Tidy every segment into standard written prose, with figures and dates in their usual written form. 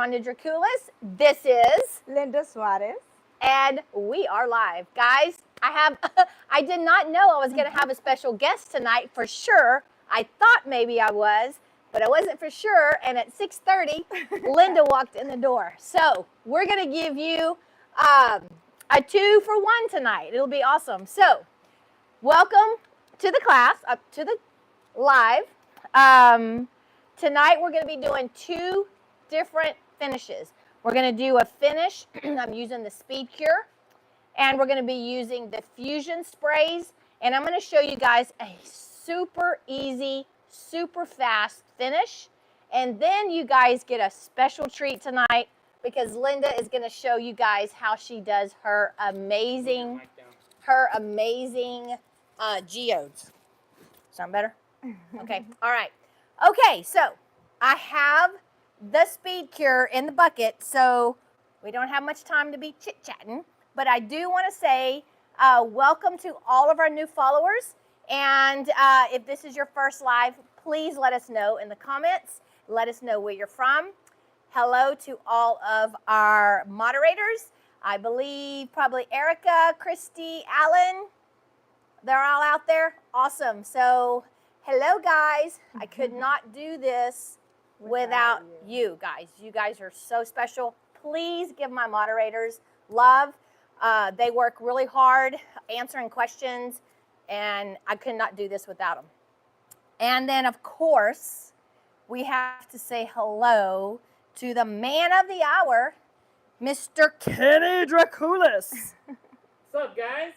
Rhonda Dracoulis. This is Linda Suarez. And we are live. Guys, I did not know I was going to have a special guest tonight for sure. I thought maybe I was, but I wasn't for sure. And at 6:30, Linda walked in the door. So we're going to give you a 2-for-1 tonight. It'll be awesome. So welcome to the class, up to the live. Tonight we're going to be doing 2 different finishes. We're going to do a finish. I'm using the Speed Cure, and we're going to be using the Fusion sprays, and I'm going to show you guys a super easy, super fast finish. And then you guys get a special treat tonight because Linda is going to show you guys how she does her amazing geodes. Sound better? Okay. All right. Okay, so I have the Speed Cure in the bucket, so we don't have much time to be chit-chatting, but I do want to say welcome to all of our new followers, and if this is your first live, please let us know in the comments. Let us know where you're from. Hello to all of our moderators. I believe probably Erica, Christy, Alan, they're all out there. Awesome. So hello, guys. I could not do this without you guys. You guys are so special. Please give my moderators love. They work really hard answering questions, and I could not do this without them. And then, of course, we have to say hello to the man of the hour, Mr. Kenny Dracoulis. What's up, guys?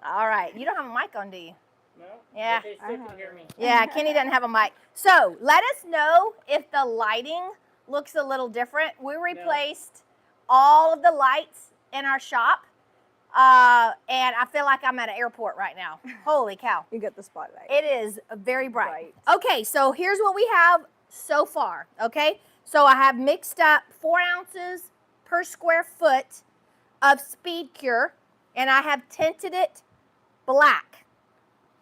All right. You don't have a mic on, do you? No? Yeah. Okay, still can hear me. Yeah, Kenny doesn't have a mic. So let us know if the lighting looks a little different. We replaced all of the lights in our shop, and I feel like I'm at an airport right now. Holy cow. You get the spotlight. It is very bright. Okay, so here's what we have so far, okay? So I have mixed up 4 ounces per square foot of Speed Cure, and I have tinted it black.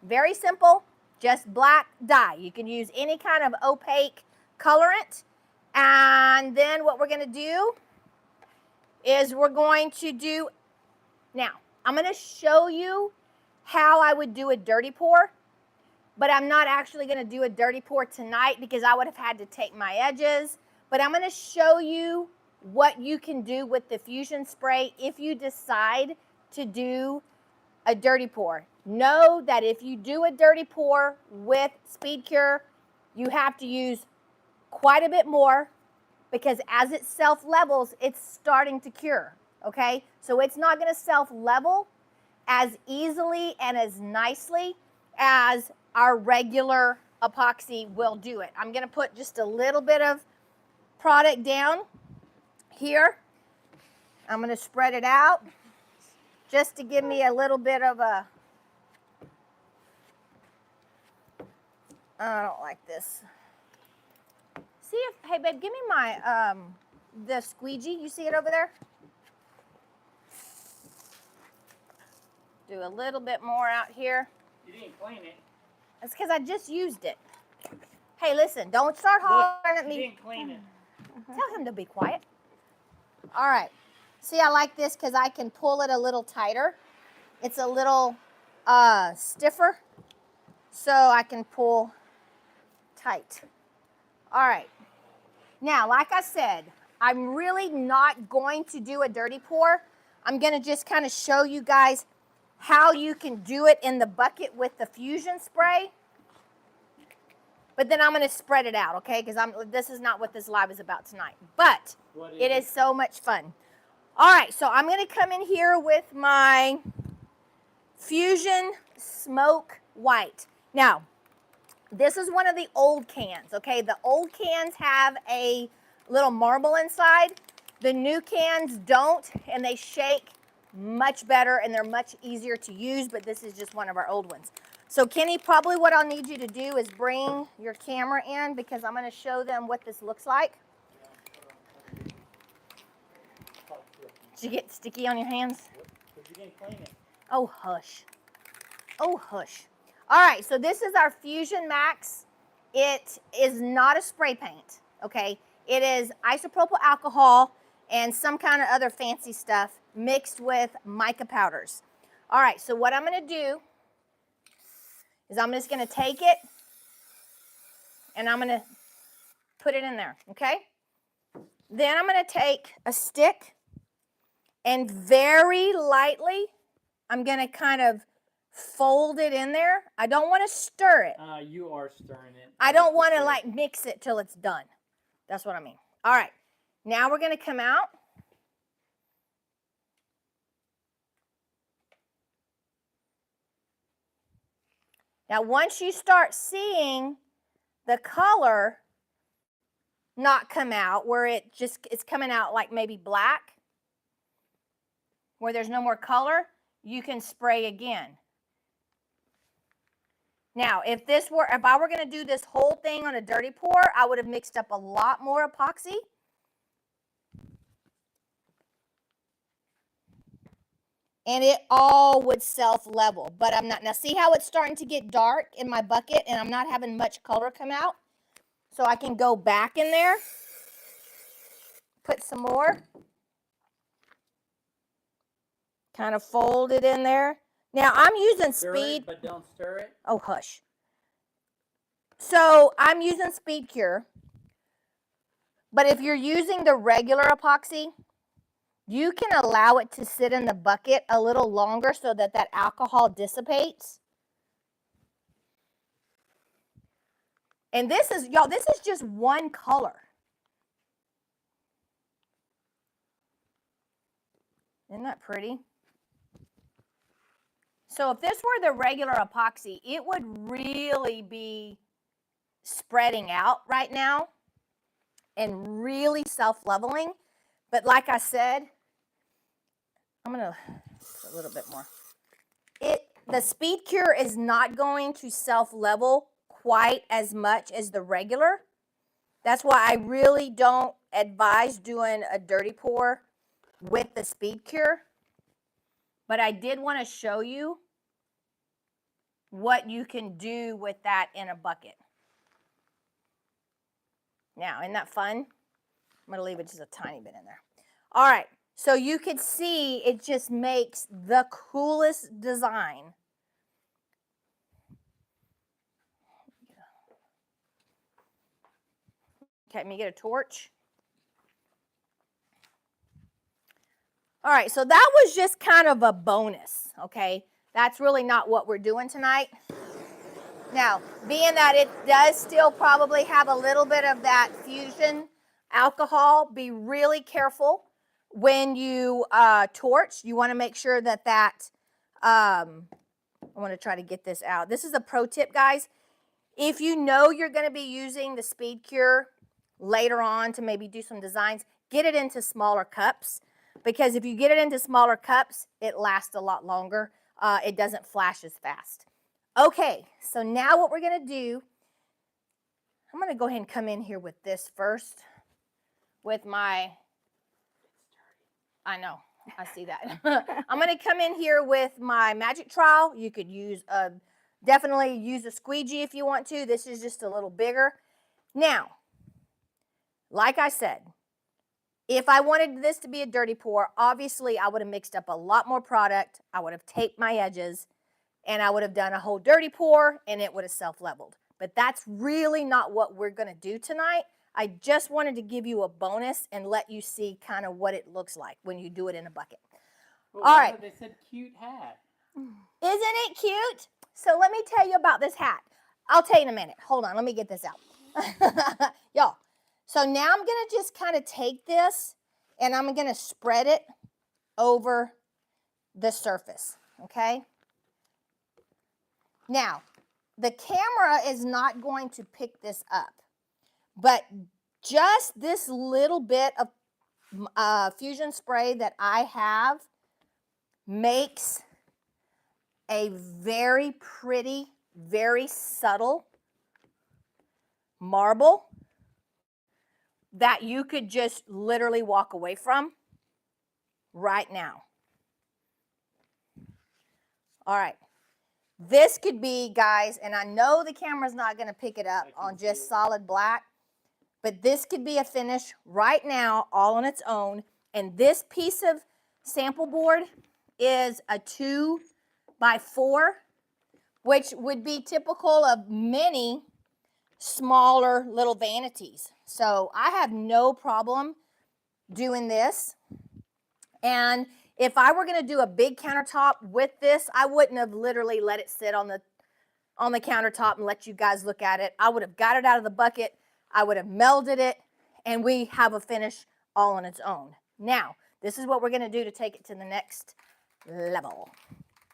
Very simple, just black dye. You can use any kind of opaque colorant. And then what we're going to do is now, I'm going to show you how I would do a dirty pour, but I'm not actually going to do a dirty pour tonight because I would have had to take my edges. But I'm going to show you what you can do with the Fusion spray if you decide to do a dirty pour. Know that if you do a dirty pour with Speed Cure, you have to use quite a bit more because as it self-levels, it's starting to cure, okay? So it's not going to self-level as easily and as nicely as our regular epoxy will do it. I'm going to put just a little bit of product down here. I'm going to spread it out just to give me a little bit of a, I don't like this. See if, hey babe, give me my, the squeegee. You see it over there? Do a little bit more out here. You didn't clean it. That's because I just used it. Hey, listen, don't start hollering at me. You didn't clean it. Tell him to be quiet. All right. See, I like this because I can pull it a little tighter. It's a little stiffer, so I can pull tight. All right. Now, like I said, I'm really not going to do a dirty pour. I'm going to just kind of show you guys how you can do it in the bucket with the Fusion spray. But then I'm going to spread it out, okay? Because this is not what this live is about tonight. But it is so much fun. All right, so I'm going to come in here with my Fusion Smoke White. Now, this is one of the old cans, okay? The old cans have a little marble inside. The new cans don't, and they shake much better, and they're much easier to use, but this is just one of our old ones. So, Kenny, probably what I'll need you to do is bring your camera in because I'm going to show them what this looks like. Did you get sticky on your hands? Because you didn't clean it. Oh, hush. Oh, hush. All right, so this is our Fusion Max. It is not a spray paint, okay? It is isopropyl alcohol and some kind of other fancy stuff mixed with mica powders. All right, so what I'm going to do is I'm just going to take it and I'm going to put it in there, okay? Then I'm going to take a stick and very lightly, I'm going to kind of fold it in there. I don't want to stir it. You are stirring it. I don't want to like mix it till it's done. That's what I mean. All right, now we're going to come out. Now, once you start seeing the color not come out, where it's coming out like maybe black, where there's no more color, you can spray again. Now, if I were going to do this whole thing on a dirty pour, I would have mixed up a lot more epoxy. And it all would self-level, but I'm not. Now, see how it's starting to get dark in my bucket and I'm not having much color come out? So I can go back in there, put some more, kind of fold it in there. Now, I'm using speed. But don't stir it. Oh, hush. So I'm using Speed Cure, but if you're using the regular epoxy, you can allow it to sit in the bucket a little longer so that that alcohol dissipates. And this is, y'all, this is just one color. Isn't that pretty? So if this were the regular epoxy, it would really be spreading out right now and really self-leveling. But like I said, I'm going to put a little bit more. The Speed Cure is not going to self-level quite as much as the regular. That's why I really don't advise doing a dirty pour with the Speed Cure. But I did want to show you what you can do with that in a bucket. Now, isn't that fun? I'm going to leave it just a tiny bit in there. All right, so you can see it just makes the coolest design. Okay, let me get a torch. All right, so that was just kind of a bonus, okay? That's really not what we're doing tonight. Now, being that it does still probably have a little bit of that fusion alcohol, be really careful when you torch. You want to make sure that I want to try to get this out. This is a pro tip, guys. If you know you're going to be using the Speed Cure later on to maybe do some designs, get it into smaller cups, because if you get it into smaller cups, it lasts a lot longer. It doesn't flash as fast. Okay, so now what we're going to do, I'm going to go ahead and come in here with this first, with my, I know, I see that. I'm going to come in here with my magic trowel. You could use definitely use a squeegee if you want to. This is just a little bigger. Now, like I said, if I wanted this to be a dirty pour, obviously I would have mixed up a lot more product. I would have taped my edges, and I would have done a whole dirty pour, and it would have self-leveled. But that's really not what we're going to do tonight. I just wanted to give you a bonus and let you see kind of what it looks like when you do it in a bucket. Well, all right. They said cute hat. Isn't it cute? So let me tell you about this hat. I'll tell you in a minute. Hold on. Let me get this out. Y'all. So now I'm going to just kind of take this and I'm going to spread it over the surface. Okay? Now, the camera is not going to pick this up, but just this little bit of fusion spray that I have makes a very pretty, very subtle marble that you could just literally walk away from right now. All right. This could be, guys, and I know the camera's not going to pick it up on just solid black, But this could be a finish right now all on its own. And this piece of sample board is a 2x4, which would be typical of many smaller little vanities. So I have no problem doing this. And if I were going to do a big countertop with this, I wouldn't have literally let it sit on the countertop and let you guys look at it. I would have got it out of the bucket, I would have melded it, and we have a finish all on its own. Now, this is what we're going to do to take it to the next level.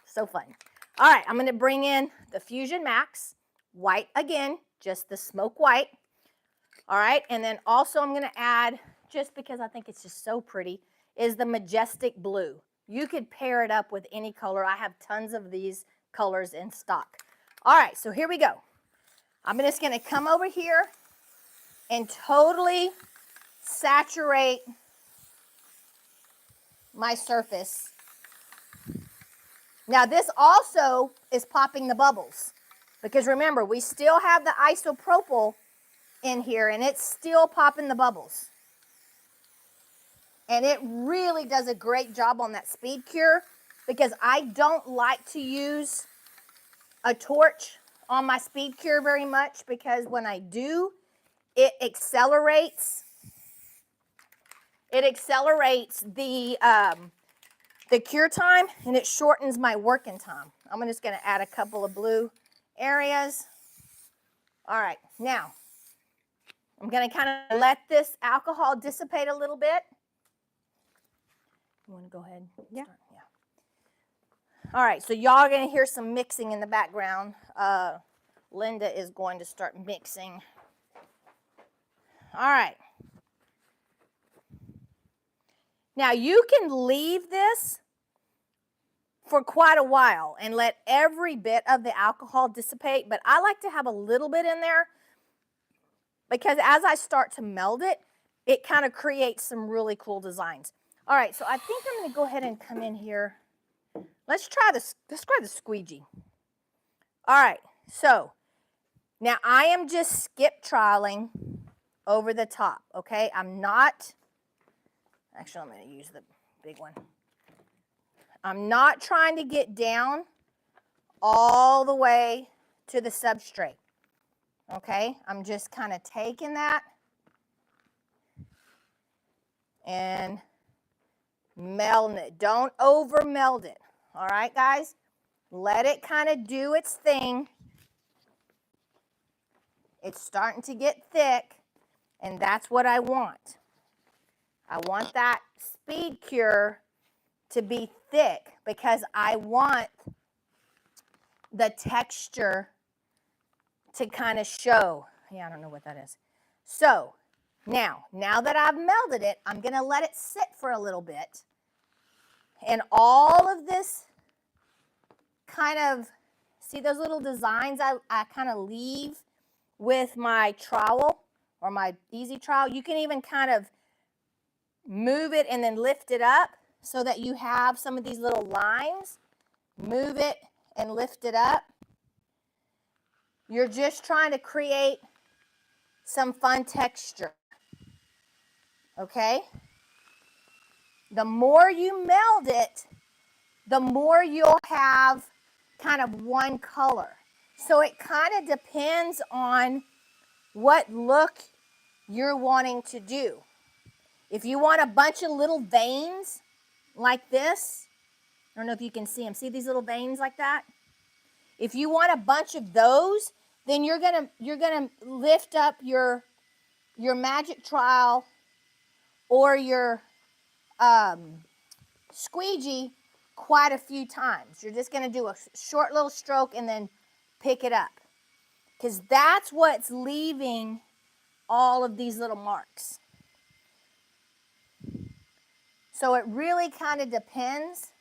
So fun. All right, I'm going to bring in the Fusion Max, white again, just the smoke white. All right, and then also I'm going to add, just because I think it's just so pretty, is the Majestic Blue. You could pair it up with any color. I have tons of these colors in stock. All right, so here we go. I'm just going to come over here and totally saturate my surface. Now this also is popping the bubbles, because remember, we still have the isopropyl in here and it's still popping the bubbles. And it really does a great job on that speed cure, because I don't like to use a torch on my speed cure very much, because when I do, it accelerates the cure time, and it shortens my working time. I'm just going to add a couple of blue areas. All right, now I'm going to kind of let this alcohol dissipate a little bit. You want to go ahead? Yeah. Yeah. All right, so y'all are going to hear some mixing in the background. Linda is going to start mixing. All right. Now you can leave this for quite a while and let every bit of the alcohol dissipate, but I like to have a little bit in there, because as I start to meld it, it kind of creates some really cool designs. All right, so I think I'm going to go ahead and come in here. Let's try the squeegee. All right, so now I am just skip trialing over the top, okay? I'm not, actually I'm going to use the big one. I'm not trying to get down all the way to the substrate, okay? I'm just kind of taking that and melding it. Don't over meld it, all right, guys? Let it kind of do its thing. It's starting to get thick, and that's what I want. I want that speed cure to be thick, because I want the texture to kind of show. Yeah, I don't know what that is. So now that I've melded it, I'm going to let it sit for a little bit. And all of this kind of, see those little designs I kind of leave with my trowel or my easy trowel? You can even kind of move it and then lift it up so that you have some of these little lines. Move it and lift it up. You're just trying to create some fun texture, okay? The more you meld it, the more you'll have kind of one color. So it kind of depends on what look you're wanting to do. If you want a bunch of little veins like this, I don't know if you can see them. See these little veins like that? If you want a bunch of those, then you're gonna lift up your magic trowel or your squeegee quite a few times. You're just gonna do a short little stroke and then pick it up, because that's what's leaving all of these little marks. So it really kind of depends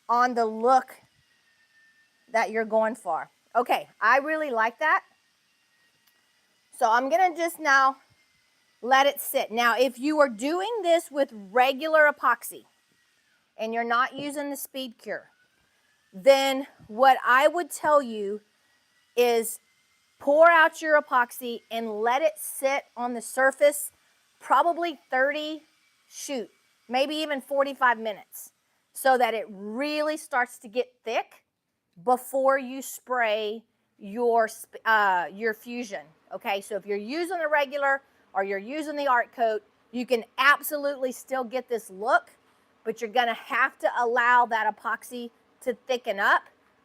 on the look that you're going for. Okay, I really like that. So I'm gonna just now let it sit. Now, if you are doing this with regular epoxy and you're not using the speed cure, then what I would tell you is Pour out your epoxy and let it sit on the surface probably 30, maybe even 45 minutes so that it really starts to get thick before you spray your fusion. Okay, so if you're using the regular or you're using the art coat, you can absolutely still get this look, but you're gonna have to allow that epoxy to thicken up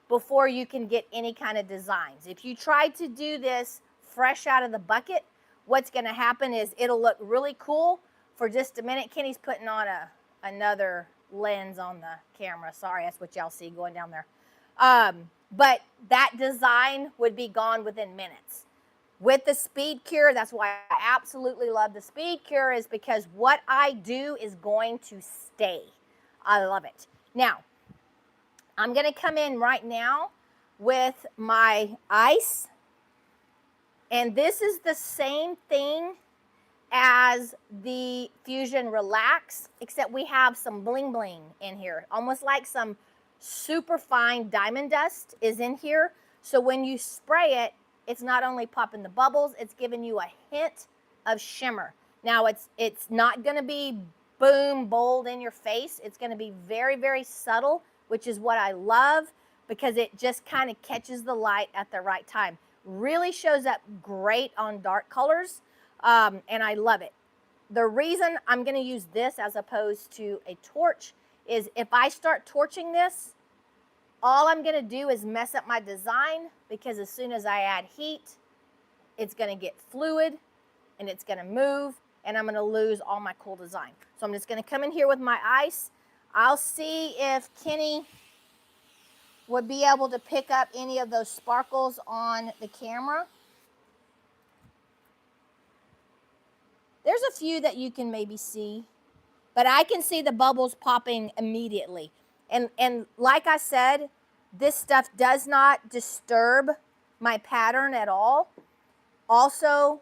before you can get any kind of designs. If you try to do this fresh out of the bucket, what's gonna happen is it'll look really cool for just a minute. Kenny's putting on another lens on the camera. Sorry, that's what y'all see going down there. But that design would be gone within minutes. With the speed cure, that's why I absolutely love the speed cure, is because what I do is going to stay. I love it. Now, I'm gonna come in right now with my ice, and this is the same thing as the Fusion Relax, except we have some bling bling in here, almost like some super fine diamond dust is in here. So when you spray it, it's not only popping the bubbles, it's giving you a hint of shimmer. Now it's not gonna be boom, bold in your face. It's gonna be very, very subtle, which is what I love because it just kind of catches the light at the right time. Really shows up great on dark colors, and I love it. The reason I'm gonna use this as opposed to a torch is if I start torching this, all I'm gonna do is mess up my design because as soon as I add heat, it's gonna get fluid and it's gonna move and I'm gonna lose all my cool design. So I'm just gonna come in here with my ice. I'll see if Kenny would be able to pick up any of those sparkles on the camera. There's a few that you can maybe see, but I can see the bubbles popping immediately. And like I said, this stuff does not disturb my pattern at all. Also,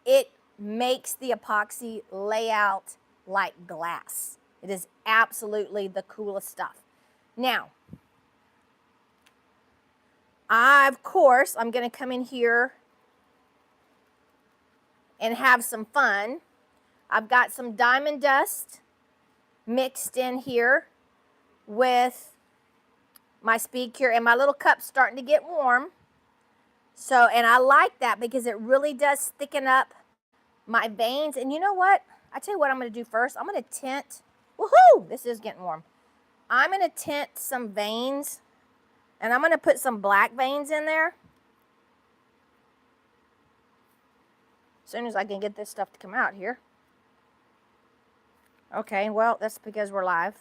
it makes the epoxy lay out like glass. It is absolutely the coolest stuff. Now, of course, I'm gonna come in here and have some fun. I've got some diamond dust mixed in here with my speed cure, and my little cup's starting to get warm. So, and I like that because it really does thicken up my veins. And you know what? I tell you what I'm gonna do first. I'm gonna tint, woohoo, this is getting warm. I'm gonna tint some veins, and I'm gonna put some black veins in there. As soon as I can get this stuff to come out here. Okay, well, that's because we're live.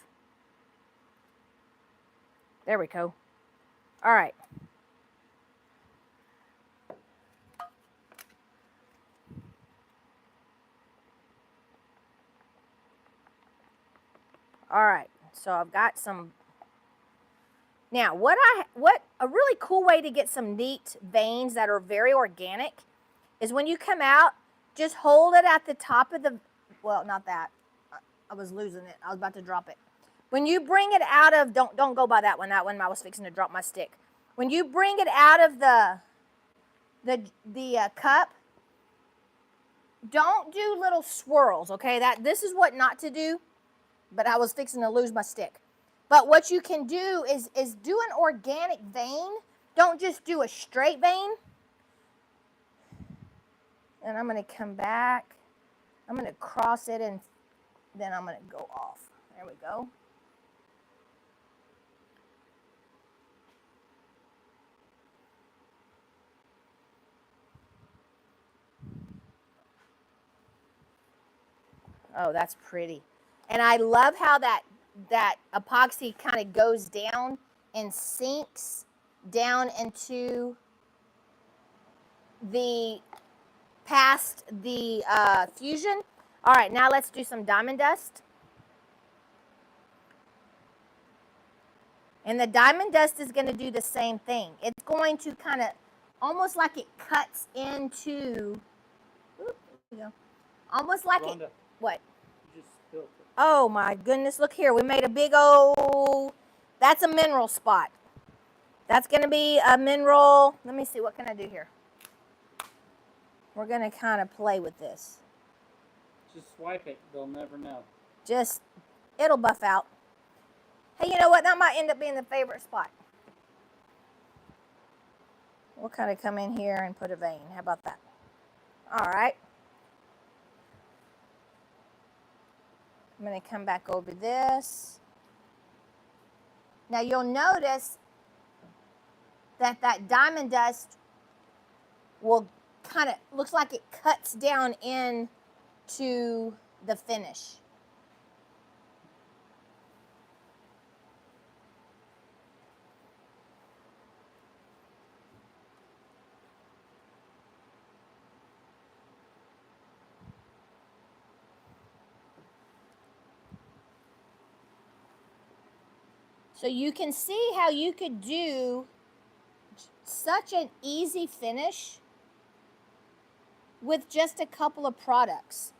There we go. All right. All right, so I've got some. Now, what a really cool way to get some neat veins that are very organic is when you come out, just hold it at the top of the, well, not that. I was losing it. I was about to drop it. When you bring it out of, don't go by that one. That one I was fixing to drop my stick. When you bring it out of the cup, don't do little swirls, okay? This is what not to do, but I was fixing to lose my stick. But what you can do is do an organic vein. Don't just do a straight vein. And I'm gonna come back. I'm gonna cross it and then I'm gonna go off. There we go. Oh, that's pretty. And I love how that epoxy kind of goes down and sinks down into the past the fusion. All right, now let's do some diamond dust. And the diamond dust is going to do the same thing. It's going to kind of almost like it cuts into, oops, there we go. Almost like Rhonda, it, what? you just spilled it. Oh my goodness, look here. We made a big old, that's a mineral spot. That's going to be a mineral. Let me see, what can I do here? we're going to kind of play with this. Just swipe it. They'll never know. Just, it'll buff out. Hey, you know what? That might end up being the favorite spot. We'll kind of come in here and put a vein. How about that? All right. I'm going to come back over this. Now you'll notice that that diamond dust will kind of, looks like it cuts down into the finish. So you can see how you could do such an easy finish with just a couple of products.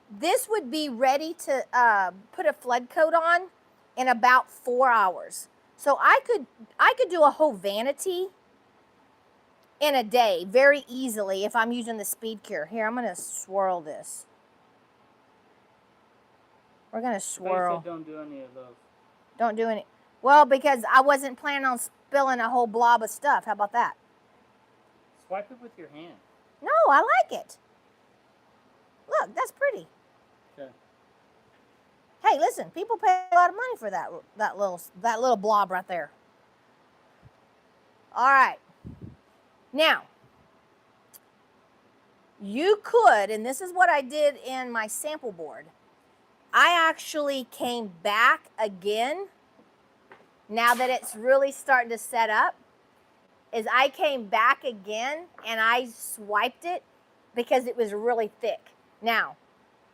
This would be ready to put a flood coat on in about 4 hours. So I could do a whole vanity in a day very easily if I'm using the speed cure. Here, I'm gonna swirl this. We're gonna swirl. Said don't do any of those. Don't do any. Well, because I wasn't planning on spilling a whole blob of stuff. How about that? Swipe it with your hand. No, I like it. Look, that's pretty. Okay. Hey, listen, people pay a lot of money for that little blob right there. All right. Now, you could, and this is what I did in my sample board. I actually came back again, now that it's really starting to set up, is I came back again and I swiped it because it was really thick. Now,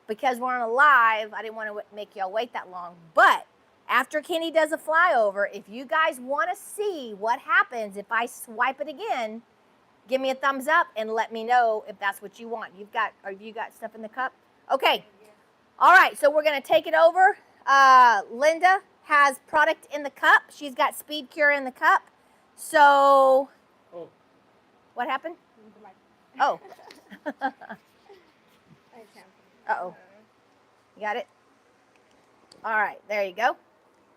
because we're on a live, I didn't want to make y'all wait that long, but after Kenny does a flyover, if you guys want to see what happens if I swipe it again, give me a thumbs up and let me know if that's what you want. Have you got stuff in the cup? Okay. All right, so we're gonna take it over. Linda has product in the cup. She's got Speed Cure in the cup. So, what happened? Oh. Uh-oh. You got it? All right, there you go.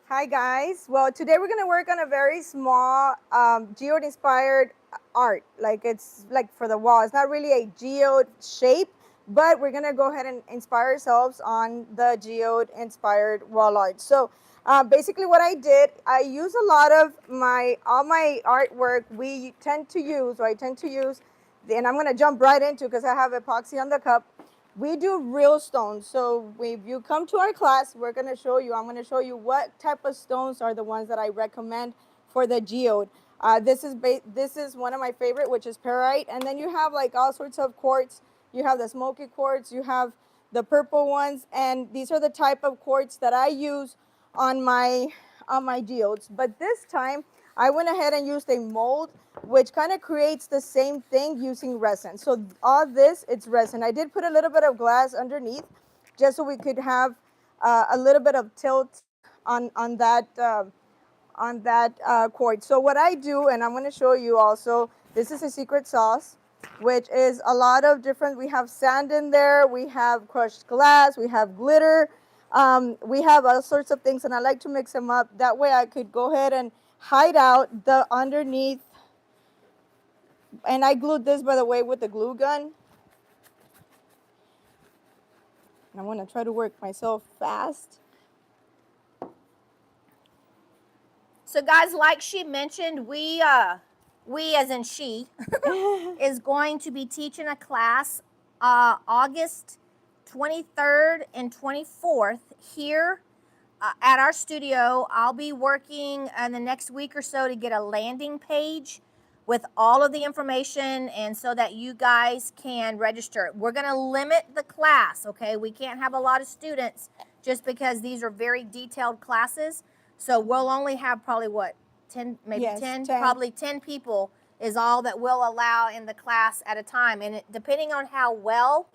Hi guys. Well, today we're gonna work on a very small geode inspired art. Like it's like for the wall. It's not really a geode shape, but we're gonna go ahead and inspire ourselves on the geode inspired wall art. So basically what I did, I use a lot of all my artwork I tend to use, and I'm gonna jump right into because I have epoxy on the cup. We do real stones. So if you come to our class, I'm gonna show you what type of stones are the ones that I recommend for the geode. This is one of my favorite, which is perite, and then you have like all sorts of quartz. You have the smoky quartz, you have the purple ones, and these are the type of quartz that I use on my geodes. But this time, I went ahead and used a mold, which kind of creates the same thing using resin. So all this, it's resin. I did put a little bit of glass underneath, just so we could have a little bit of tilt on that quartz. So what I do, and I'm going to show you also, this is a secret sauce, which is a lot of different, we have sand in there, we have crushed glass, we have glitter, we have all sorts of things, and I like to mix them up. That way I could go ahead and hide out the underneath. And I glued this, by the way, with the glue gun. And I'm going to try to work myself fast. So guys, like she mentioned, we as in she, is going to be teaching a class August 23rd and 24th here at our studio. I'll be working in the next week or so to get a landing page with all of the information, and so that you guys can register. We're going to limit the class, okay? We can't have a lot of students just because these are very detailed classes. So we'll only have probably what, 10, maybe Yes, 10? 10. Probably 10 people is all that we'll allow in the class at a time. And depending on how well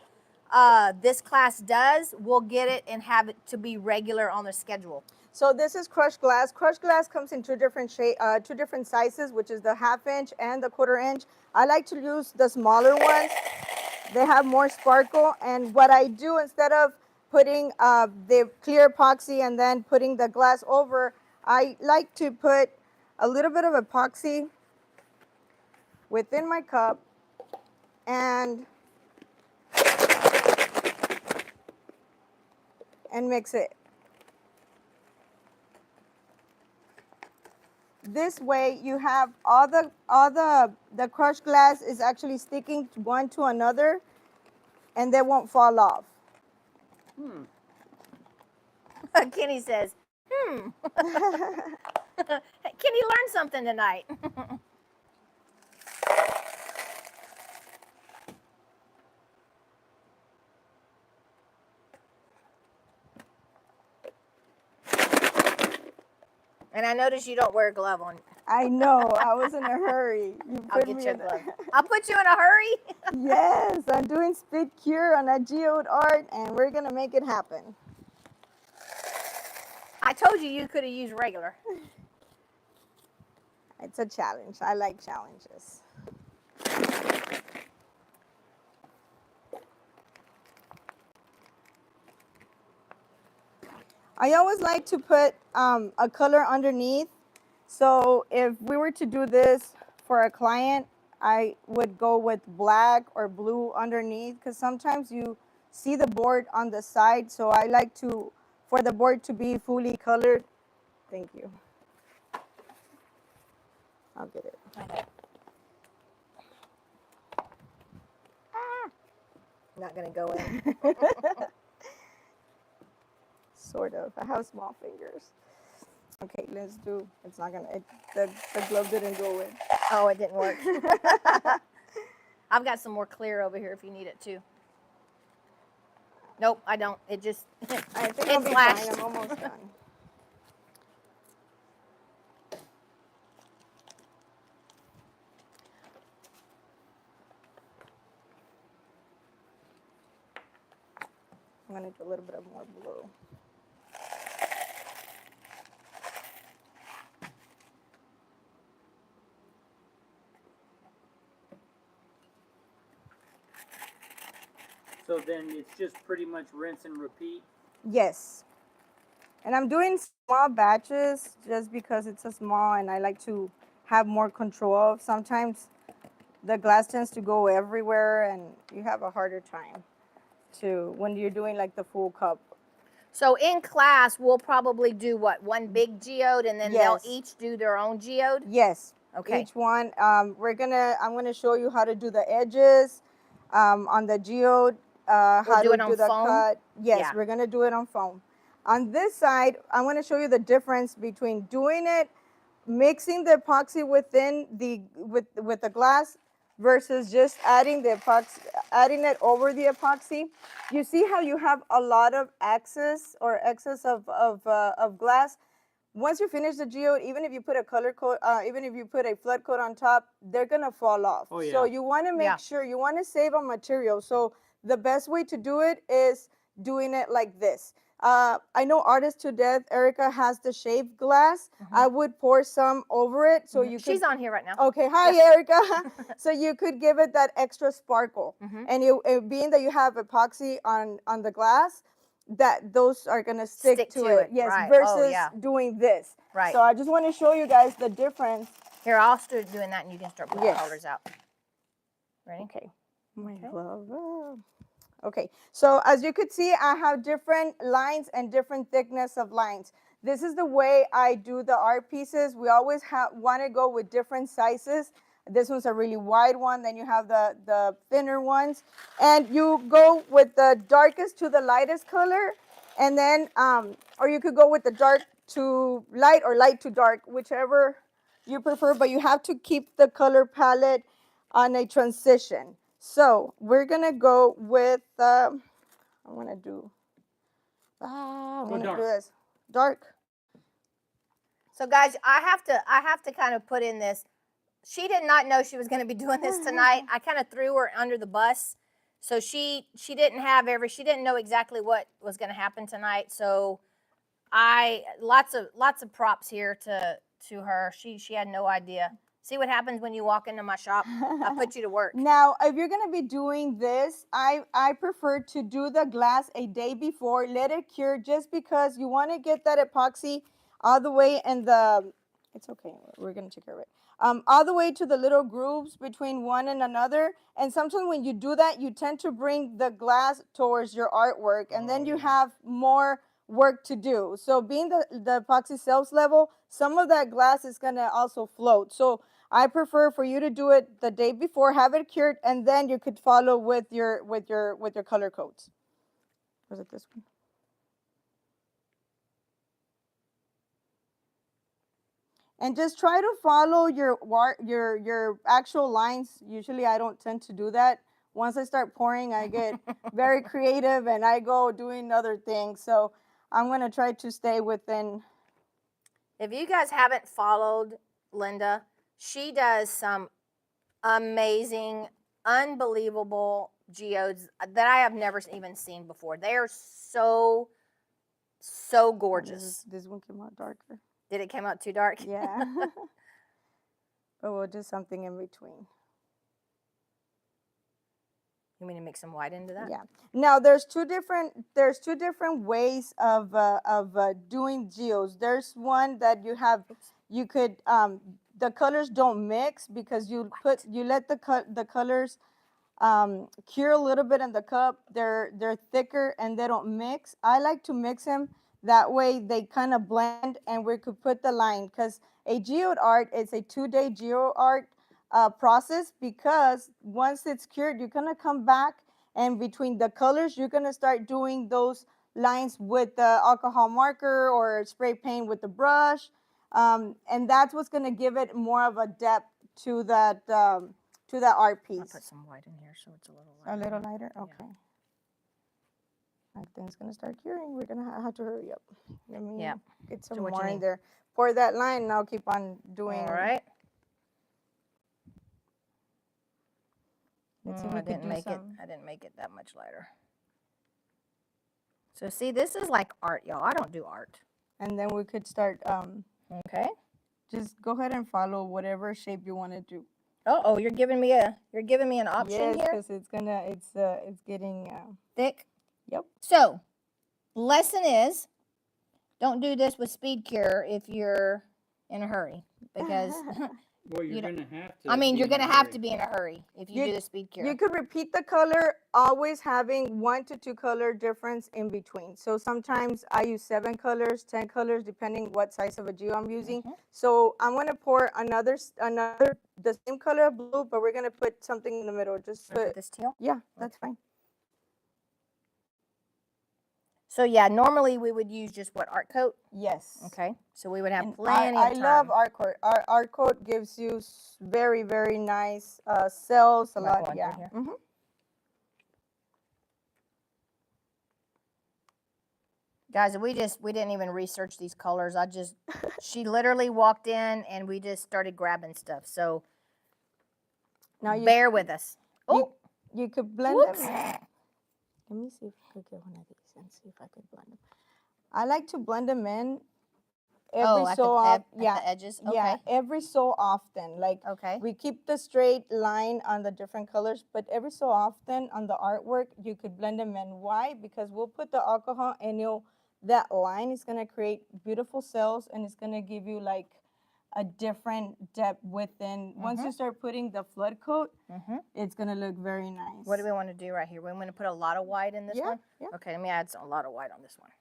this class does, we'll get it and have it to be regular on the schedule. So this is crushed glass. Crushed glass comes in two different sizes, which is the 1/2 inch and the 1/4 inch. I like to use the smaller ones They have more sparkle. And what I do, instead of putting the clear epoxy and then putting the glass over, I like to put a little bit of epoxy within my cup and mix it. This way you have all the crushed glass is actually sticking one to another, and they won't fall off. Kenny says, Kenny learned something tonight. And I noticed you don't wear a glove on. I know, I was in a hurry. I'll get you a glove. I'll put you in a hurry. Yes, I'm doing spit cure on a geode art, and we're gonna make it happen. I told you could have used regular. It's a challenge. I like challenges. I always like to put a color underneath. So if we were to do this for a client, I would go with black or blue underneath, because sometimes you see the board on the side. So I like for the board to be fully colored. Thank you. I'll get it. Not gonna go in. Sort of. I have small fingers. Okay, let's do. It's not gonna. The glove didn't go in. Oh, it didn't work. I've got some more clear over here if you need it too. Nope, I don't. It just I think it I'll be flashed. fine. I'm almost done. I'm gonna do a little bit of more blue. So then it's just pretty much rinse and repeat. Yes. And I'm doing small batches just because it's a small and I like to have more control of. Sometimes the glass tends to go everywhere and you have a harder time when you're doing like the full cup. So in class, we'll probably do what? One big geode, and then they'll each do their own geode? Yes. Okay. Each one. I'm gonna show you how to do the edges on the geode. How do to it on do the foam? cut. Yes, Yeah. we're gonna do it on foam. On this side, I'm gonna show you the difference between doing it, mixing the epoxy within with the glass versus just adding the epoxy, adding it over the epoxy. You see how you have a lot of excess of glass. Once you finish the geode, even if you put a color coat, even if you put a flood coat on top, they're gonna fall off. Oh, yeah. So you want to make sure, you want to save on material. So the best way to do it is doing it like this. I know Artist to Death, Erica has the shaved glass. I would pour some over it so you could. She's on here right now. Okay, hi Erica. So you could give it that extra sparkle. And being that you have epoxy on the glass, that those are gonna stick to it. Yes, right. versus doing this. Right. So I just want to show you guys the difference. Here, I'll start doing that and you can start putting colors out. Ready? Okay. My glove. Okay, so as you could see, I have different lines and different thickness of lines. This is the way I do the art pieces. We always want to go with different sizes. This one's a really wide one. Then you have the thinner ones. And you go with the darkest to the lightest color. And then, or you could go with the dark to light or light to dark, whichever you prefer. But you have to keep the color palette on a transition. So we're going to go with, I'm going to do this. Dark. So guys, I have to kind of put in this. She did not know she was going to be doing this tonight. I kind of threw her under the bus. So she didn't know exactly what was going to happen tonight. So lots of props here to her. She had no idea. See what happens when you walk into my shop? I put you to work. Now, if you're gonna be doing this, I prefer to do the glass a day before, let it cure, just because you want to get that epoxy all the way in the. It's okay, we're gonna take care of it. All the way to the little grooves between one and another. And sometimes when you do that, you tend to bring the glass towards your artwork, and then you have more work to do. So being the epoxy self level, some of that glass is gonna also float. So I prefer for you to do it the day before, have it cured, and then you could follow with your color coats. Was it this one? And just try to follow your actual lines. Usually I don't tend to do that. Once I start pouring, I get very creative and I go doing other things. So I'm gonna try to stay within. If you guys haven't followed Linda, she does some amazing, unbelievable geodes that I have never even seen before. They are so gorgeous. This one came out darker. Did it come out too dark? Yeah. But we'll do something in between. You mean to mix some white into that? Yeah. Now there's two different ways of doing geodes. There's one that you could the colors don't mix because you let the colors cure a little bit in the cup. They're thicker and they don't mix. I like to mix them, that way they kind of blend, and we could put the line, because a geode art is a 2-day geode art process, because once it's cured, you're gonna come back, and between the colors, you're gonna start doing those lines with the alcohol marker or spray paint with the brush, and that's what's gonna give it more of a depth to that art piece. I'll put some white in here so it's a little lighter. A little lighter? Yeah. Okay. I think it's going to start curing. We're going to have to hurry up. Let me get some So what you more in need? there. Pour that line, and I'll keep on doing. All right. Let's see if I we could didn't do make it. some. I didn't make it that much lighter. So see, this is like art, y'all. I don't do art. And then we could start, Okay. just go ahead and follow whatever shape you want to do. Oh, you're giving me an option Yes, here. because it's getting, Thick. yep. So, lesson is, don't do this with speed cure if you're in a hurry, because Well, you're You gonna have to. I mean, be you're in a gonna have hurry. to be in a hurry if you You- do the speed cure. You could repeat the color, always having 1 to 2 color difference in between. So sometimes I use 7 colors, 10 colors, depending what size of a geo I'm using. So I'm gonna pour another the same color of blue, but we're gonna put something in the middle. Just Wanna put, put this teal. yeah, that's fine. So yeah, normally we would use just what, art coat. Yes. Okay. So we would have And plenty I of time. love art coat. Art coat gives you very, very nice cells. A Am I lot, going yeah. through here? Mhm. Guys, we didn't even research these colors. She literally walked in and we just started grabbing stuff. So Now you bear with us. Oh, you could blend whoops. them. Let me see if I could get one of these and see if I could blend them. I like to blend them in every at so the, often. at Yeah, the edges. Okay. yeah, every so often. Like Okay. we keep the straight line on the different colors, but every so often on the artwork, you could blend them in. Why? Because we'll put the alcohol, and that line is gonna create beautiful cells, and it's gonna give you like a different depth within. Once you start putting the flood coat, it's gonna look very nice. What do we want to do right here? We want to put a lot of white in this Yeah, one? yeah. Okay, let me add a lot of white on this one.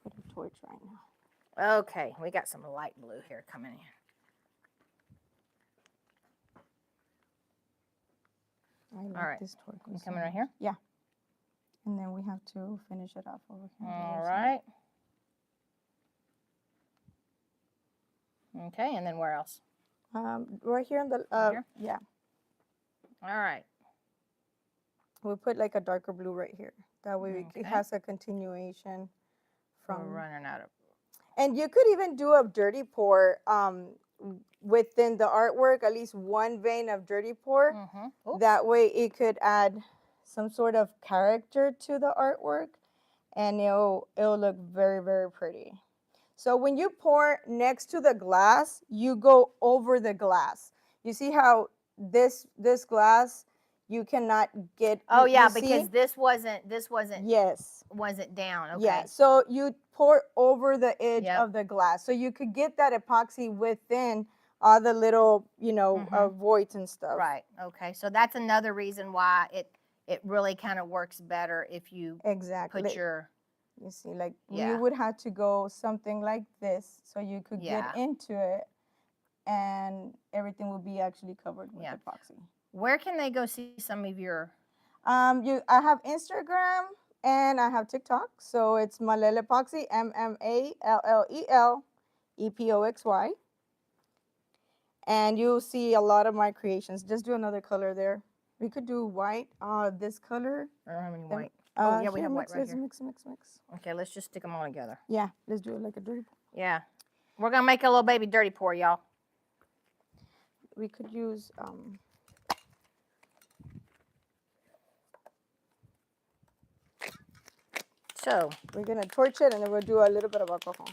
Put a torch right now. Okay, we got some light blue here coming in. I like All right. this torch. You coming right here? Yeah. And then we have to finish it off over here. All right. Okay, and then where else? Right here in the here? yeah. All right. We'll put like a darker blue right here. That way it Okay. has a continuation We're from. running out of. And you could even do a dirty pour within the artwork, at least one vein of dirty pour. Oops. That way it could add some sort of character to the artwork, and it'll look very, very pretty. So when you pour next to the glass, you go over the glass. You see how this glass you cannot get. Oh you yeah, see? because this wasn't Yes. wasn't down. Okay. Yeah, so you pour over the edge Yep. of the glass, so you could get that epoxy within all the little, voids and stuff. Right. Okay. So that's another reason why it really kind of works better if you Exactly. put your You see, like Yeah. you would have to go something like this, so you could Yeah. get into it, and everything will be actually covered with Yeah. epoxy. Where can they go see some of your I have Instagram and I have TikTok, so it's Malel Epoxy, MMALLEL EPOXY, and you'll see a lot of my creations. Just do another color there. We could do white. This color. I don't have any Then, white. Oh yeah, we here, have white mix, right let's here. Mix. Okay, let's just stick them all together. Yeah, let's do it like a dirty. Yeah. We're gonna make a little baby dirty pour, y'all. We could use So we're gonna torch it, and then we'll do a little bit of alcohol.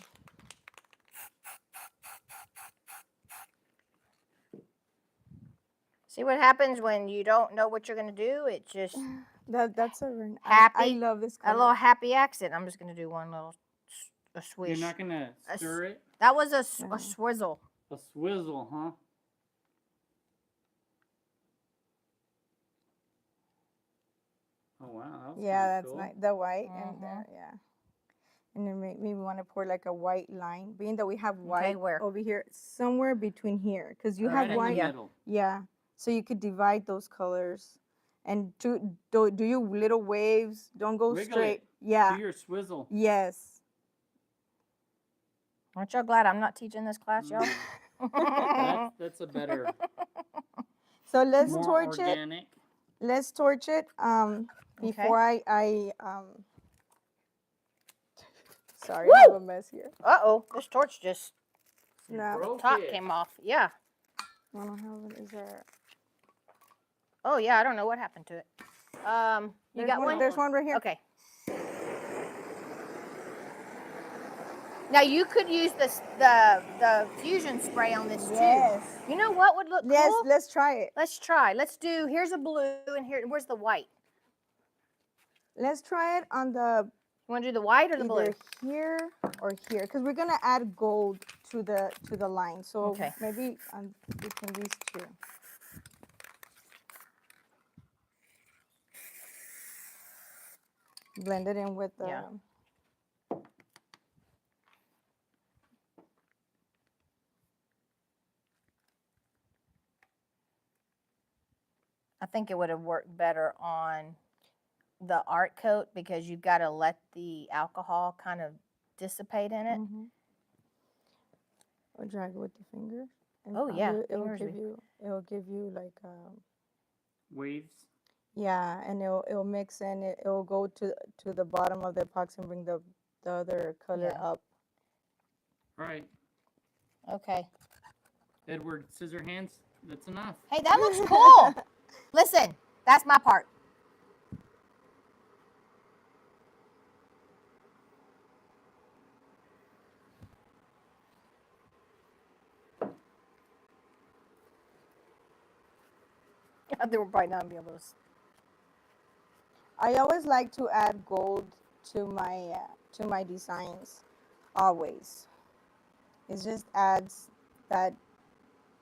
see what happens when you don't know what you're gonna do? It just That's a very happy. I love this color. a little happy accident. I'm just gonna do one little a swish. You're not gonna stir it? That was a No. swizzle. A swizzle, huh? Oh wow, that was Yeah, that's cool. nice. The white and Mhm. yeah. And then maybe we want to pour like a white line, being that we have white where? over here, somewhere between here, because you Right have in white. the middle. Yeah, so you could divide those colors, and do you little waves. Don't go Wiggle straight. it. Yeah. Do your swizzle. Yes. Aren't y'all glad I'm not teaching this class, y'all? That's a better, So let's more torch it. organic. Let's torch it. Before I Sorry, I have a mess here. Uh-oh, this torch just You No. broke top it. came off. Yeah. I don't have it. Is there? Oh yeah, I don't know what happened to it. You There's got one? There's one right here. Okay. Now you could use the fusion spray on this Yes. too. You know what would look Yes, cool? let's try it. Let's try. Let's do. Here's a blue, and where's the white? Let's try it on the You want to do the white or the blue? either here or here, because we're gonna add gold to the line. So Okay. maybe between these two. Blend it in with the. Yeah. I think it would have worked better on the art coat because you've got to let the alcohol kind of dissipate in it. Mhm. Or drag it with the finger. And Oh, yeah, It'll fingers give would- you. It'll give you like. Waves. Yeah, and it'll mix in. It'll go to the bottom of the epoxy and bring the other color Yeah. up. All right, Okay. Edward Scissorhands. That's enough. Hey, that looks cool. Listen, that's my part. They were probably not gonna be able to. I always like to add gold to my designs. Always. It just adds that.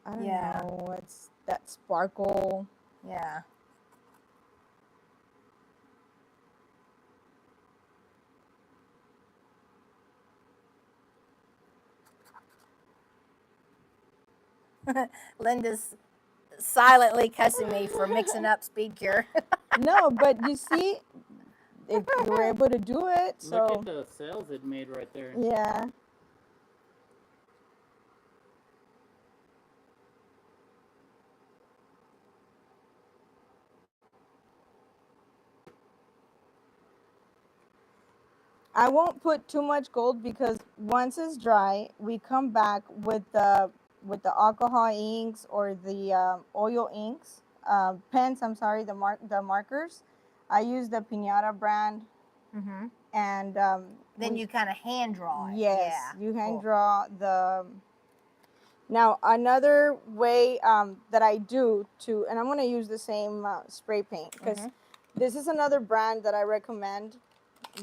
I don't Yeah. know. It's that sparkle. Yeah. Linda's silently cussing me for mixing up speed cure. No, but you see, you were able to do it. So Look at the cells it made right there. yeah. I won't put too much gold because once it's dry, we come back with the alcohol inks or the oil inks, pens. I'm sorry, the markers. I use the Piñata brand, Mm-hmm. and Then you kind of hand draw it. yes, Yeah. you hand Cool. draw the. Now another way that I do to, and I'm gonna use the same spray paint because Mhm. this is another brand that I recommend.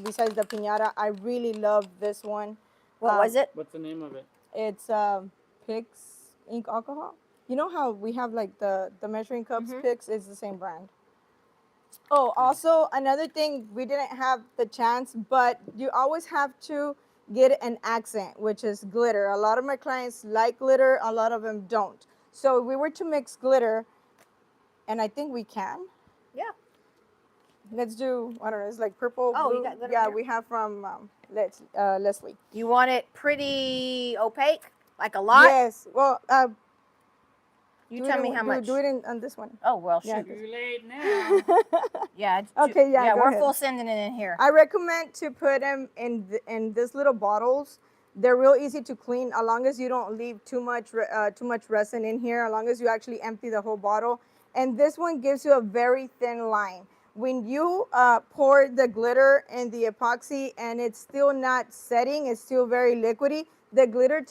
Besides the Piñata, I really love this one. What was it? What's the name of it? It's Pix ink alcohol. You know how we have like the measuring cups. Mhm. Pix is the same brand. Oh, also another thing, we didn't have the chance, but you always have to get an accent, which is glitter. A lot of my clients like glitter, a lot of them don't. So if we were to mix glitter, and I think we can. Yeah. Let's do, I don't know, it's like purple, Oh, blue. you got glitter Yeah, here? we have from Leslie. You want it pretty opaque, like a lot? Yes, well, You do tell it me in, how much. Do it in on this one. Oh well, Yeah, shoot. Too late now. Yeah. Okay, yeah, go we're ahead. full sending it in here. I recommend to put them in this little bottles. They're real easy to clean, as long as you don't leave too much resin in here. As long as you actually empty the whole bottle. And this one gives you a very thin line. When you pour the glitter in the epoxy and it's still not setting, it's still very liquidy, the glitter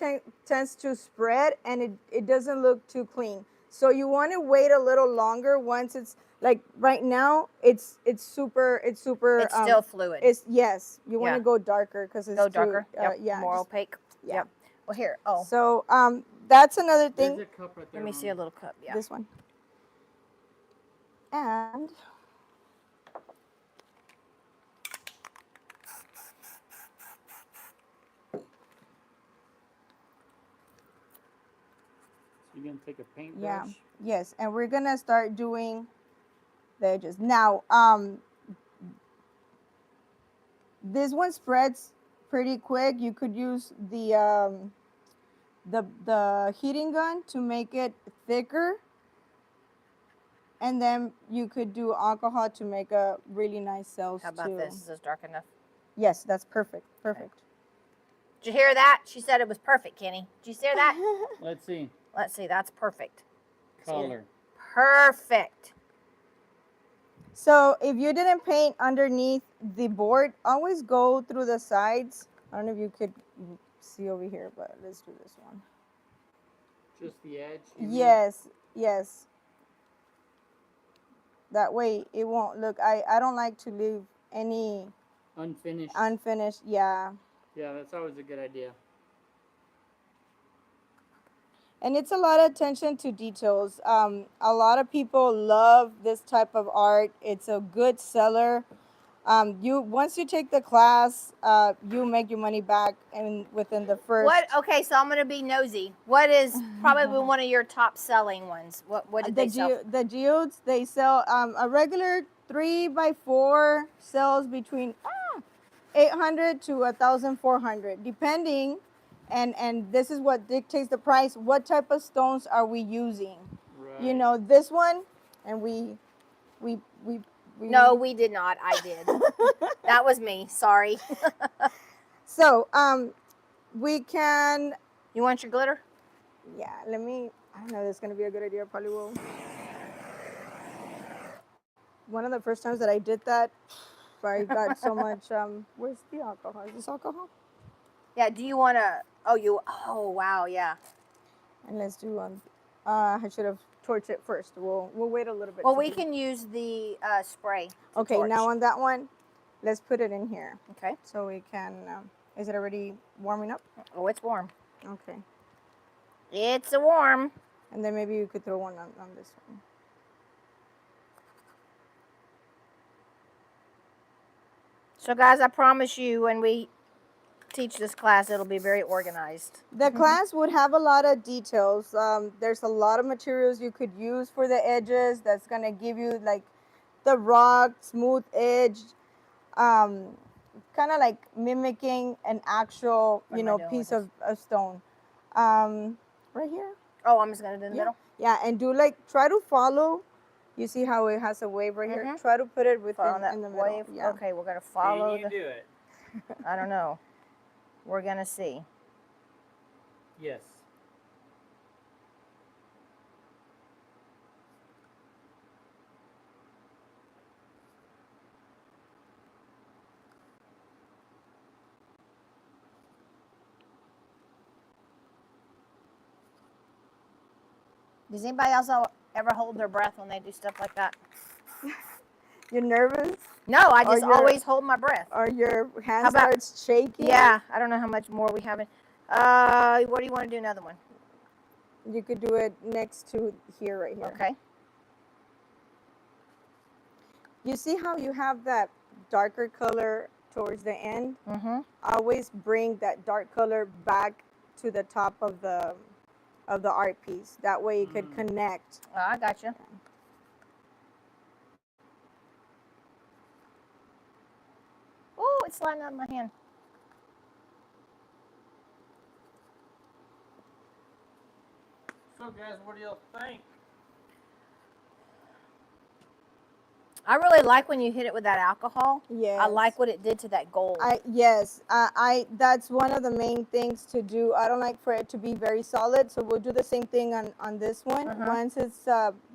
tends to spread and it doesn't look too clean. So you want to wait a little longer. Once it's like right now, it's super. It's Still fluid. It's yes. You want Yeah. to go darker because it's Go too, darker. Yep. yeah, More just- opaque. yeah. Yep. Well, here. Oh, So that's another There's thing. a cup right there. let me see a little cup. Yeah. This one. And So you're gonna take a paintbrush. yeah, yes, and we're gonna start doing the edges now. This one spreads pretty quick. You could use the heating gun to make it thicker, and then you could do alcohol to make a really nice cells How about too. this? Is this dark enough? Yes, that's perfect. Perfect. Did you hear that? She said it was perfect, Kenny. Did you hear that? Let's see. Let's see. That's perfect. Color. Perfect. So if you didn't paint underneath the board, always go through the sides. I don't know if you could see over here, but let's do this one. Just the edge. you mean? Yes, yes. That way it won't look, I don't like to leave any Unfinished. unfinished, yeah. Yeah, that's always a good idea. And it's a lot of attention to details. A lot of people love this type of art. It's a good seller. Once you take the class, you make your money back and within the first. What? Okay, so I'm gonna be nosy. What is probably one of your top selling ones? What did they sell? The geodes, they sell a regular 3x4 sells between 800 to 1,400, depending. And this is what dictates the price. What type of stones are we using? Right. You know, this one, and we No, we did not. I did. That was me. Sorry. So we can, You want your glitter? yeah. I don't know. That's gonna be a good idea. Probably will. One of the first times that I did that, I got so much. Where's the alcohol? Is this alcohol? Yeah. Do you want to? Oh wow. Yeah. And let's do one. I should have torched it first. We'll wait a little bit. Well, to we do- can use the spray. to Okay, torch. now on that one, let's put it in here Okay. so we can. Is it already warming up? Oh, it's warm. Okay. It's a warm. And then maybe you could throw one on this one. So, guys, I promise you, when we teach this class, it'll be very organized. The class would have a lot of details. There's a lot of materials you could use for the edges. That's gonna give you like the rock, smooth edge, kind of like mimicking an actual, What am I doing piece with of stone. Right here. Oh, I'm just gonna do the Yeah. middle. Yeah, and try to follow. You see how it has a wave right here? Mhm. Try to put it within Follow that in the middle. wave. Yeah. Okay, we're gonna Can follow you do it? I don't know. We're gonna see. Yes. Does anybody else ever hold their breath when they do stuff like that? You're nervous? No, I Or just you're- always hold my breath. Or your hand How about- starts shaking? Yeah, I don't know how much more we have. What do you want to do another one? You could do it next to here, right here. Okay. You see how you have that darker color towards the end? Mm-hmm. Always bring that dark color back to the top of the art piece. That way you could connect. Oh, I got you. Oh, it's sliding out of my hand. So guys, what do y'all think? I really like when you hit it with that alcohol. Yes. I like what it did to that gold. I that's one of the main things to do. I don't like for it to be very solid, so we'll do the same thing on this one.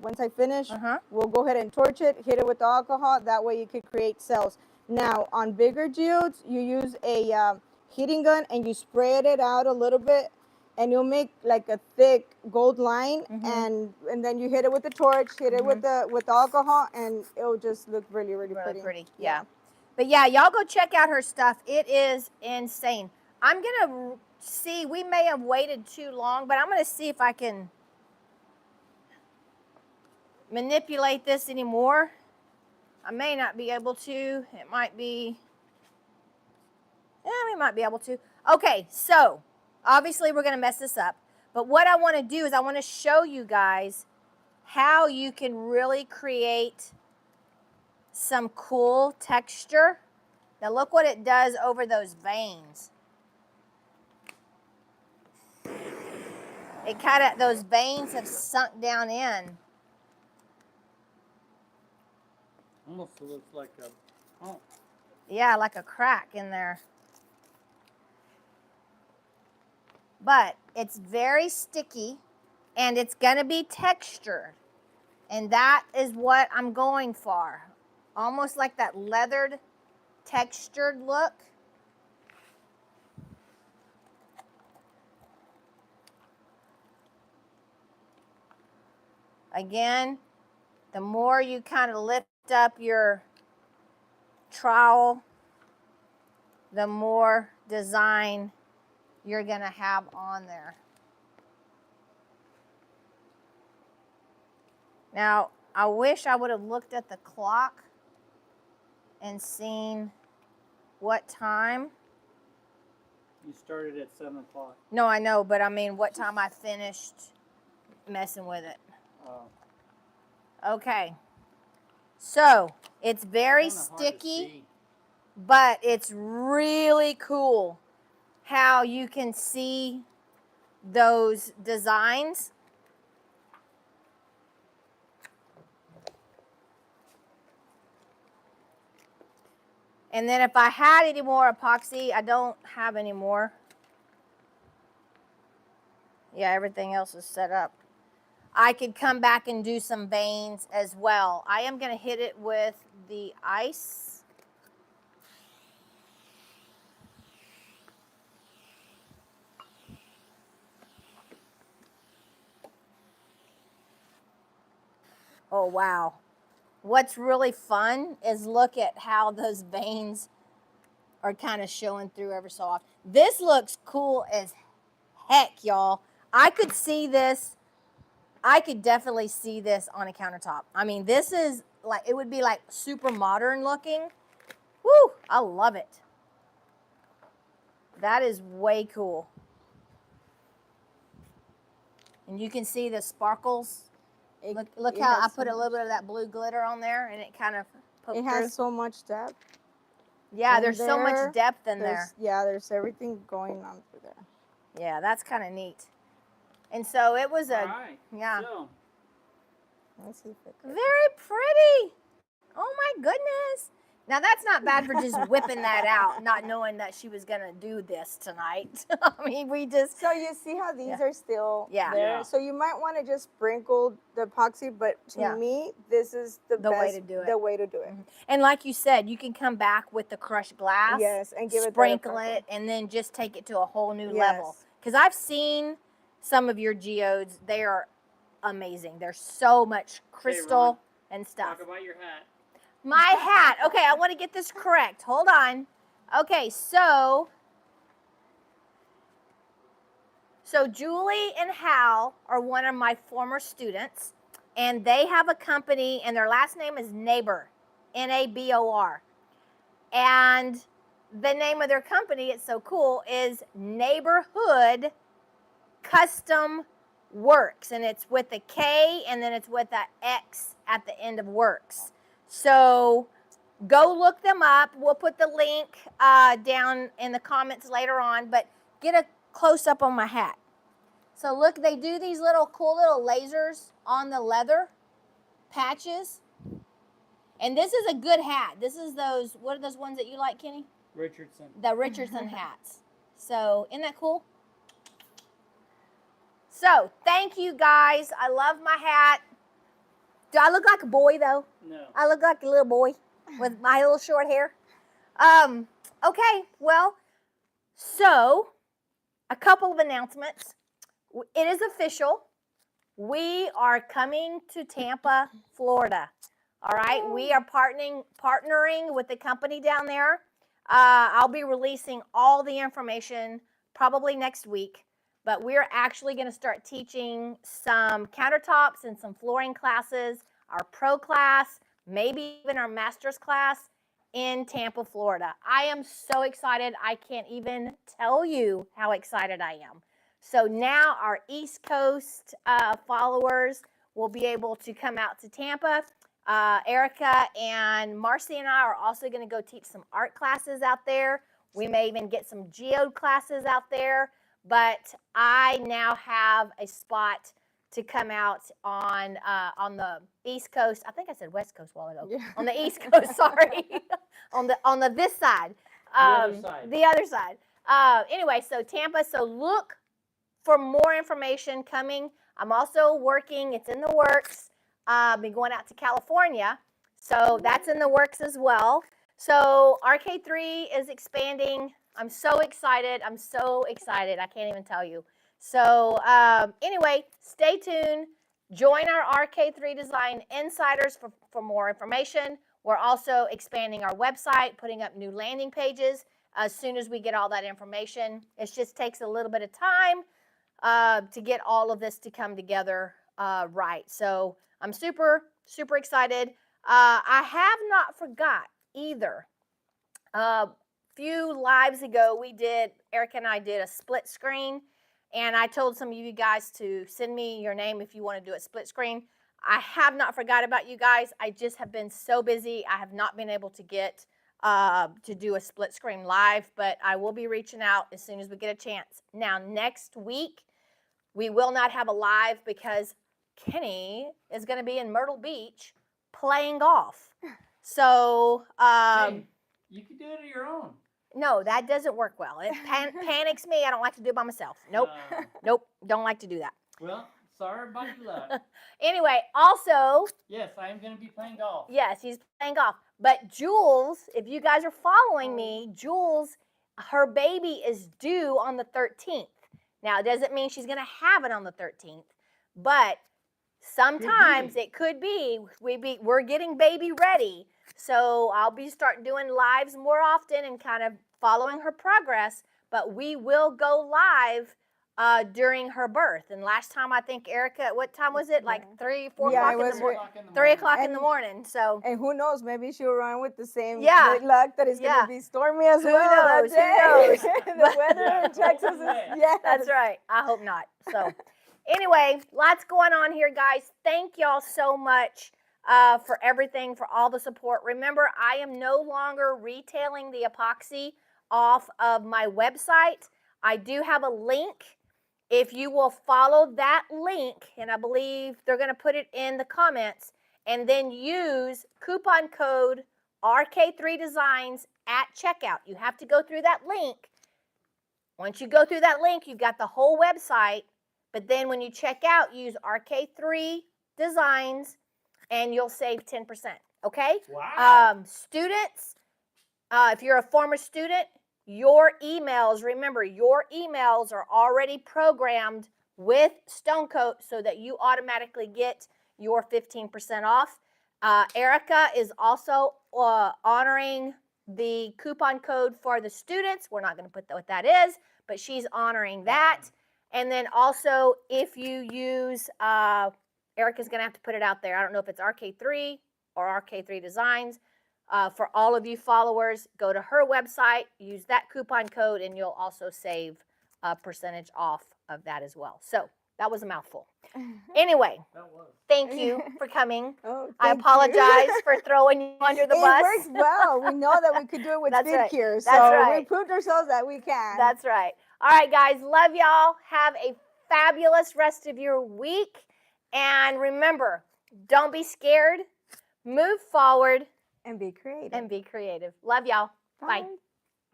Once I finish, we'll go ahead and torch it, hit it with the alcohol. That way you can create cells. Now on bigger geodes, you use a heating gun and you spray it out a little bit, and you'll make like a thick gold line, and then you hit it with the torch, hit it with the alcohol, and it'll just look really pretty. Yeah. But yeah, y'all go check out her stuff. It is insane. I'm gonna see. We may have waited too long, but I'm gonna see if I can manipulate this anymore. I may not be able to. It might be. Yeah, we might be able to. Okay, so. Obviously, we're going to mess this up. But what I want to do is I want to show you guys how you can really create some cool texture. Now, look what it does over those veins. It kind of, those veins have sunk down in. Almost looks like a, oh. Yeah, like a crack in there. But it's very sticky and it's going to be textured. And that is what I'm going for. Almost like that leathered, textured look. Again, the more you kind of lift up your trowel, the more design you're going to have on there. Now, I wish I would have looked at the clock and seen what time. You started at 7 o'clock. No, I know, but I mean what time I finished messing with it. Okay. So, it's very sticky, but it's really cool how you can see those designs. And then if I had any more epoxy, I don't have any more. Yeah, everything else is set up. I could come back and do some veins as well. I am going to hit it with the ice. Oh, wow. What's really fun is look at how those veins are kind of showing through every so often. This looks cool as heck, y'all. I could see this. I could definitely see this on a countertop. I mean, this is like, it would be like super modern looking. Woo, I love it. That is way cool. And you can see the sparkles. Look how I put a little bit of that blue glitter on there, and it kind of poked through. It has so much depth. Yeah, there's so much depth in there. Yeah, there's everything going on through there. Yeah, that's kind of neat. And so it was yeah. So, Let's see if it could. Very pretty. Oh my goodness. Now that's not bad for just whipping that out, not knowing that she was gonna do this tonight. I mean, we just. So you see how these are still there? Yeah. So you might want to just sprinkle the epoxy, but to me, this is the best way to do it. The way to do it. And like you said, you can come back with the crushed glass. Yes, and give it sprinkle it, and then just take it to a whole new level. Because I've seen some of your geodes; they are amazing. There's so much crystal Ron, and stuff. Talk about your hat. My hat. Okay, I want to get this correct. Hold on. Okay, so Julie and Hal are one of my former students, and they have a company, and their last name is Nabor, Nabor. And the name of their company, it's so cool, is Neighborhood Custom Works, and it's with a K and then it's with a X at the end of works. So go look them up. We'll put the link down in the comments later on, but get a close up on my hat. So look, they do these little cool little lasers on the leather patches. And this is a good hat. This is those, what are those ones that you like, Kenny? Richardson. The Richardson hats. So isn't that cool? So thank you guys. I love my hat. Do I look like a boy though? No. I look like a little boy with my little short hair. Okay, well, so a couple of announcements. It is official. We are coming to Tampa, Florida. All right, we are partnering with the company down there. I'll be releasing all the information probably next week, but we're actually going to start teaching some countertops and some flooring classes, our pro class, maybe even our master's class in Tampa, Florida. I am so excited. I can't even tell you how excited I am. So now our East Coast followers will be able to come out to Tampa. Erica and Marcy and I are also going to go teach some art classes out there. We may even get some Geode classes out there. But I now have a spot to come out on the East Coast. I think I said West Coast a while ago. Yeah. On the East Coast, sorry. on the this side. The other side. The other side. Anyway, so Tampa. So look for more information coming. I'm also working. It's in the works. Been going out to California, so that's in the works as well. So RK3 is expanding. I'm so excited. I'm so excited. I can't even tell you. So anyway, stay tuned. Join our RK3 Design Insiders for more information. We're also expanding our website, putting up new landing pages as soon as we get all that information. It just takes a little bit of time to get all of this to come together right. So I'm super, super excited. I have not forgot either. Few lives ago, Erica and I did a split screen, and I told some of you guys to send me your name if you want to do a split screen. I have not forgot about you guys. I just have been so busy. I have not been able to get to do a split screen live, but I will be reaching out as soon as we get a chance. Now, next week, we will not have a live because Kenny is going to be in Myrtle Beach playing golf. So, hey, you can do it on your own. no, that doesn't work well. It panics me. I don't like to do it by myself. Nope. Nope. Don't like to do that. Well, sorry about your luck. Anyway, also. Yes, I am going to be playing golf. Yes, he's playing golf. But Jules, if you guys are following me, Jules, her baby is due on the 13th. Now, it doesn't mean she's going to have it on the 13th, but sometimes it could be. We're getting baby ready. So I'll be doing lives more often and kind of following her progress, but we will go live during her birth. And last time, I think, Erica, what time was it? Like 3, 4 o'clock in the morning? 3 o'clock in the morning. So, and who knows, maybe she'll run with the same good luck that it's going to be stormy as well. Who knows? The weather in Texas is, That's right. I hope not. So anyway, lots going on here, guys. Thank y'all so much for everything, for all the support. Remember, I am no longer retailing the epoxy off of my website. I do have a link. If you will follow that link, and I believe they're going to put it in the comments, and then use coupon code RK3 Designs at checkout. You have to go through that link. Once you go through that link, you've got the whole website, but then when you check out, use RK3 Designs, and you'll save 10%, okay? Wow. Students, if you're a former student, your emails, remember, your emails are already programmed with Stone Coat so that you automatically get your 15% off. Erica is also honoring the coupon code for the students. We're not going to put what that is, but she's honoring that. And then also, if you use, Erica's going to have to put it out there. I don't know if it's RK3 or RK3 Designs. For all of you followers, go to her website, use that coupon code, and you'll also save a percentage off of that as well. So that was a mouthful. Anyway, thank you for coming. Oh, I thank apologize you. for throwing you under the It bus. works well. We know that we could do it with That's fit right. here. So That's right. we proved ourselves that we can. That's right. All right, guys. Love y'all. Have a fabulous rest of your week. And remember, don't be scared. Move forward And be creative. and be creative. Love y'all. Bye.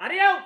Adios.